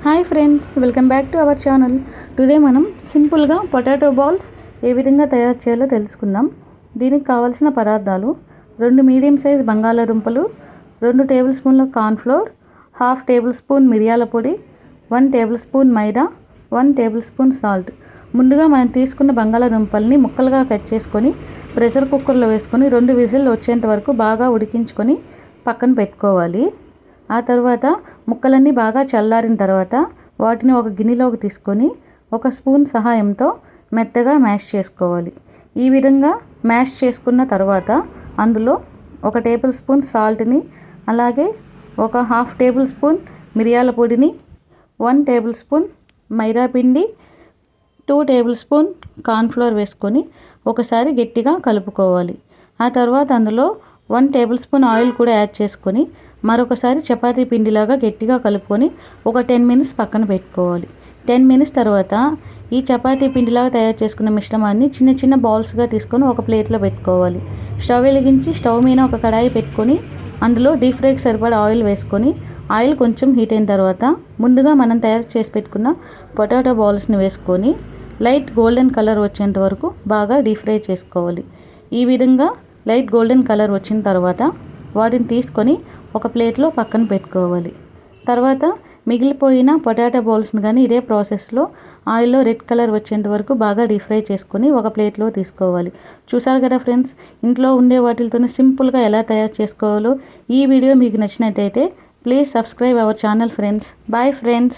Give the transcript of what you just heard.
Hi friends, welcome back to our channel. Today మనం సింపుల్గా potato balls ఏ విధంగా తయారు చేయాలో తెలుసుకుందాం. దీనికి కావాల్సిన పదార్థాలు: 2 మీడియం సైజ్ బంగాళాదుంపలు, 2 టేబుల్ స్పూన్ల కార్న్ఫ్లోర్, 1/2 టేబుల్ స్పూన్ మిరియాల పొడి, 1 టేబుల్ స్పూన్ మైదా, 1 టేబుల్ స్పూన్ సాల్ట్. ముందుగా మనం తీసుకున్న బంగాళాదుంపల్ని ముక్కలుగా కట్ చేసుకొని ప్రెషర్ కుక్కర్లో వేసుకొని 2 విజిల్ వచ్చేంత వరకు బాగా ఉడికించుకొని పక్కన పెట్టుకోవాలి. ఆ తర్వాత ముక్కలన్నీ బాగా చల్లారిన తర్వాత వాటిని ఒక గిన్నెలోకి తీసుకొని ఒక స్పూన్ సహాయంతో మెత్తగా మ్యాష్ చేసుకోవాలి. ఈ విధంగా మ్యాష్ చేసుకున్న తర్వాత అందులో 1 టేబుల్ స్పూన్ సాల్ట్ని, అలాగే 1/2 టేబుల్ స్పూన్ మిరియాల పొడిని, 1 టేబుల్ స్పూన్ మైదా పిండి, 2 టేబుల్ స్పూన్ కార్న్ఫ్లోర్ వేసుకొని ఒకసారి గట్టిగా కలుపుకోవాలి. ఆ తర్వాత అందులో 1 టేబుల్ స్పూన్ ఆయిల్ కూడా యాడ్ చేసుకొని మరొకసారి చపాతీ పిండిలాగా గట్టిగా కలుపుకొని ఒక 10 మినిట్స్ పక్కన పెట్టుకోవాలి. 10 మినిట్స్ తర్వాత ఈ చపాతీ పిండిలాగా తయారు చేసుకున్న మిశ్రమాన్ని చిన్న చిన్న బాల్స్గా తీసుకొని ఒక ప్లేట్లో పెట్టుకోవాలి. స్టవ్ వెలిగించి స్టవ్ మీద ఒక కడాయి పెట్టుకొని అందులో డీప్ ఫ్రైకి సరిపడా ఆయిల్ వేసుకొని ఆయిల్ కొంచెం హీట్ అయిన తర్వాత ముందుగా మనం తయారు చేసి పెట్టుకున్న పొటాటో బాల్స్ని వేసుకొని లైట్ గోల్డెన్ కలర్ వచ్చేంత వరకు బాగా డీప్ ఫ్రై చేసుకోవాలి. ఈ విధంగా లైట్ గోల్డెన్ కలర్ వచ్చిన తర్వాత వాటిని తీసుకొని ఒక ప్లేట్లో పక్కన పెట్టుకోవాలి. తర్వాత మిగిలిపోయిన పొటాటో బాల్స్ని కానీ ఇదే ప్రాసెస్లో ఆయిల్లో రెడ్ కలర్ వచ్చేంత వరకు బాగా డీప్ ఫ్రై చేసుకొని ఒక ప్లేట్లో తీసుకోవాలి. చూసారు కదా ఫ్రెండ్స్, ఇంట్లో ఉండే వాటితోనే సింపుల్గా ఎలా తయారు చేసుకోవాలో. ఈ వీడియో మీకు నచ్చినట్టయితే please subscribe our channel friends. Bye friends.